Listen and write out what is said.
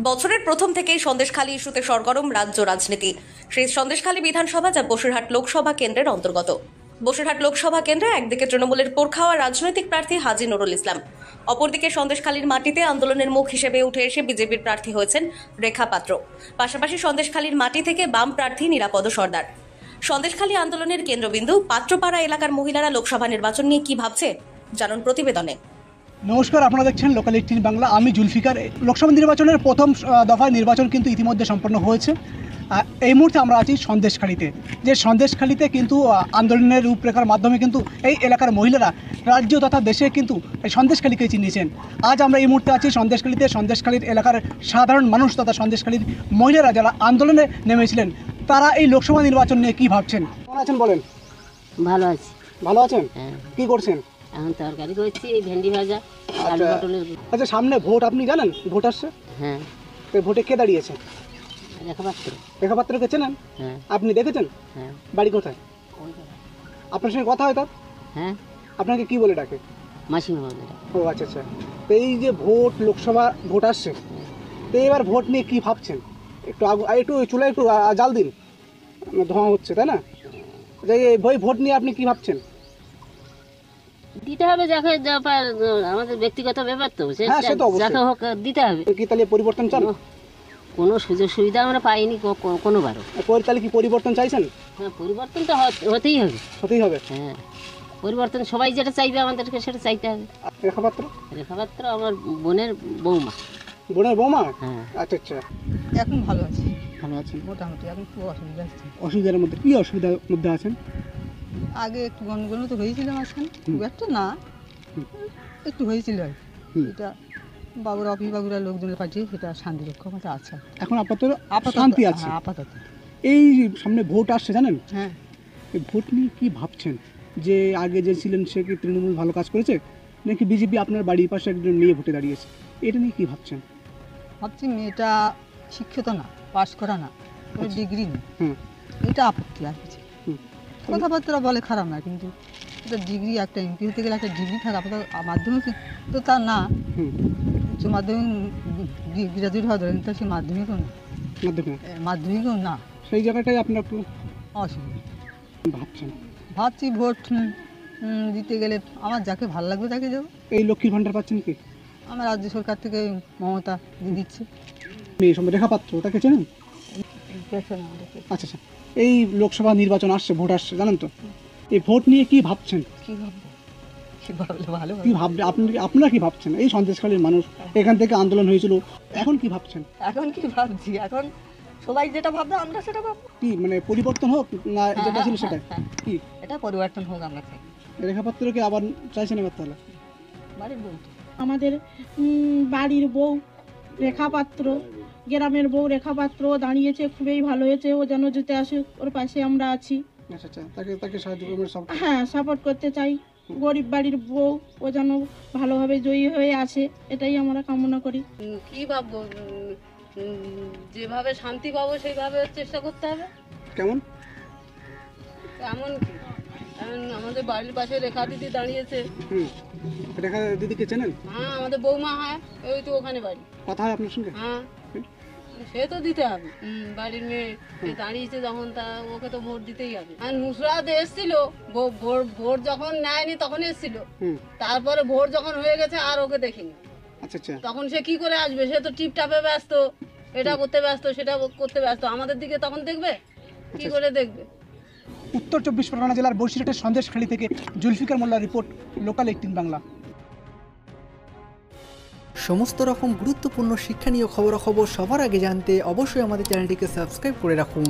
বছরের প্রথম থেকেই সন্দেশখালী ইস্যুতে সরগরম রাজ্য রাজনীতি। সেই সন্দেশখালী বিধানসভা যা বসিরহাট লোকসভা কেন্দ্রের অন্তর্গত। বসিরহাট লোকসভা কেন্দ্রে একদিকে তৃণমূলের পোরখাওয়া রাজনৈতিক প্রার্থী হাজী নুরুল ইসলাম, অপরদিকে সন্দেশখালীর মাটিতে আন্দোলনের মুখ হিসেবে উঠে এসে বিজেপির প্রার্থী হয়েছেন রেখা পাত্র। পাশাপাশি সন্দেশখালীর মাটি থেকে বাম প্রার্থী নিরাপদ সর্দার। সন্দেশখালী আন্দোলনের কেন্দ্রবিন্দু পাত্রপাড়া এলাকার মহিলারা লোকসভা নির্বাচন নিয়ে কি ভাবছে জানুন প্রতিবেদনে। নমস্কার, আপনারা দেখছেন লোকাল 18 বাংলা। আমি জুলফিকার। লোকসভা নির্বাচনের প্রথম দফায় নির্বাচন কিন্তু ইতিমধ্যে সম্পন্ন হয়েছে। এই মুহূর্তে আমরা আছি সন্দেশখালীতে। যে সন্দেশখালীতে কিন্তু আন্দোলনের রূপরেখার মাধ্যমে কিন্তু এই এলাকার মহিলারা রাজ্য তথা দেশে কিন্তু সন্দেশখালীকে চিনিয়েছেন। আজ আমরা এই মুহূর্তে আছি সন্দেশখালীতে। সন্দেশখালীর এলাকার সাধারণ মানুষ তথা সন্দেশখালীর মহিলারা যারা আন্দোলনে নেমেছিলেন, তারা এই লোকসভা নির্বাচন নিয়ে কী ভাবছেন? কেমন আছেন বলেন? ভালো আছি। ভালো আছেন? কী করছেন? এখন তরকারি করছি, এই ভেন্ডি ভাজা, আলু পটলের। আচ্ছা, সামনে ভোট, আপনি জানেন ভোট আসছে? হ্যাঁ। তো ভোটে কে দাঁড়িয়েছে? রেখাপাত্র। রেখাপাত্রকে চেনেন? হ্যাঁ। আপনি দেখেছেন? হ্যাঁ। বাড়ি কোথায়? আপনার সঙ্গে কথা হয় তার? হ্যাঁ। আপনাকে কি বলে ডাকে? মাসিমা বলে। ও আচ্ছা আচ্ছা। তো এই যে ভোট, লোকসভা ভোট আসছে, তো এবার ভোট নিয়ে কি ভাবছেন? একটু চুলা একটু জাল দিন, ধোঁয়া হচ্ছে, তাই না? ওই ভোট নিয়ে আপনি কি ভাবছেন? দিতে হবে, যাকে ব্যাপার, আমাদের ব্যক্তিগত ব্যাপার তো, যাকে হোক দিতে হবে। কি তাহলে পরিবর্তন চান? কোনো সুযোগ সুবিধা আমরা পাইনি কোনোবারও। তাহলে কি পরিবর্তন চাইছেন? হ্যাঁ, পরিবর্তন তো হতেই হবে। হতেই হবে। হ্যাঁ, পরিবর্তন সবাই যেটা চাইবে আমাদেরকে সেটা চাইতে হবে। রেখাপাত্র? রেখাপাত্র আমার বোনের বৌমা। বোনের বৌমা? হ্যাঁ। আচ্ছা আচ্ছা। এখন ভালো আছি। ভালো আছি মোটামুটি। এখন খুব অসুবিধা হচ্ছে। অসুবিধার মধ্যে কি অসুবিধার মধ্যে আছেন? আগে একটু গন্ডগোল তো হয়েছিল মাঝখানে, খুব একটা না, একটু হয়েছিল আর কি। এটা বাবুরা অভিভাবকরা লোকজনের পাঠিয়ে সেটা শান্তি রক্ষা মতো আছে। এখন আপাতত শান্তি আছে। আপাতত। এই সামনে ভোট আসছে, জানেন? হ্যাঁ। এই ভোট নিয়ে কি ভাবছেন? যে আগে যে ছিলেন সে কি তৃণমূল ভালো কাজ করেছে, নাকি বিজেপি আপনার বাড়ির পাশে একজন মেয়ে ভোটে দাঁড়িয়েছে? এটা নিয়ে কি ভাবছেন? ভাবছি মেয়েটা শিক্ষিত না, পাস করা না, কোনো ডিগ্রি নেই। এটা আপত্তি, আর কিছু। কথাবার্তা বলে খারাপ না, কিন্তু এটা ডিগ্রি, একটা এমপি হতে গেলে একটা ডিগ্রি থাকে। আপাতত মাধ্যমিক তো তা না, উচ্চ মাধ্যমিক গ্রাজুয়েট হওয়া ধরেন, তো সে মাধ্যমিকও না। মাধ্যমিকও না, সেই জায়গাটাই আপনার অসুবিধা ভাবছেন? ভাবছি ভোট দিতে গেলে আমার যাকে ভালো লাগবে তাকে দেবো। এই লক্ষ্মীর ভাণ্ডার পাচ্ছেন কি? আমার রাজ্য সরকার থেকে মমতা দিয়ে দিচ্ছে। মেয়ে সম্বন্ধে রেখাপাত্র, তাকে চেনেন? আচ্ছা আচ্ছা। এই লোকসভা নির্বাচন আসছে, ভোট আসছে, জানেন তো? এই ভোট নিয়ে কি ভাবছেন? কি ভাববো, কি ভাবলে ভালো? কি ভাববে আপনারা কি ভাবছেন? এই সন্দেশখালীর মানুষ, এখান থেকে আন্দোলন হয়েছিল, এখন কি ভাবছেন? এখন কি ভাবছি, এখন সবাই যেটা ভাববে আমরা সেটা ভাববো। কি মানে পরিবর্তন হোক না যেটা ছিল সেটা? কি এটা পরিবর্তন হোক আমরা চাই। রেখাপাত্রকে আবার চাইছেন এবার? তাহলে বাড়ির বউ, আমাদের বাড়ির বউ রেখাপাত্র, গ্রামের বউ রেখাপাত্র দাঁড়িয়েছে, খুবই ভালো হয়েছে। ও যেন জিতে আসুক, ওর পাশে আমরা আছি। আচ্ছা আচ্ছা। তাকে সাহায্য করবেন সব? হ্যাঁ, সাপোর্ট করতে চাই। গরিব বাড়ির বউ, ও যেন ভালোভাবে জয়ী হয়ে আসে, এটাই আমরা কামনা করি। কি ভাববো, যেভাবে শান্তি পাবো সেইভাবে চেষ্টা করতে হবে। কেমন? এমন কি, আমাদের বাড়ির পাশে রেখা দিদি দাঁড়িয়েছে। রেখা দিদিকে চেনেন? হ্যাঁ, আমাদের বৌমা হয়, ওই তো ওখানে বাড়ি। কথা হয় আপনার সঙ্গে? হ্যাঁ, সে তো দিতে হবে। বাড়ির মেয়ে দাঁড়িয়েছে যখন, তা ওকে তো ভোট দিতেই হবে। আর নুসরাত এসেছিল, ভোট যখন নেয়নি তখন এসেছিল, তারপরে ভোট যখন হয়ে গেছে আর ওকে দেখিনি। আচ্ছা আচ্ছা। তখন সে কি করে আসবে? সে তো টিপটাপে ব্যস্ত, এটা করতে ব্যস্ত, সেটা করতে ব্যস্ত। আমাদের দিকে তখন দেখবে কি করে দেখবে? উত্তর 24 পরগনা জেলার বসিরহাটের সন্দেশখালী থেকে জুলফিকার মোল্লার রিপোর্ট, লোকাল 18 বাংলা। সমস্ত রকম গুরুত্বপূর্ণ শিক্ষণীয় খবরাখবর সবার আগে জানতে অবশ্যই আমাদের চ্যানেলটিকে সাবস্ক্রাইব করে রাখুন।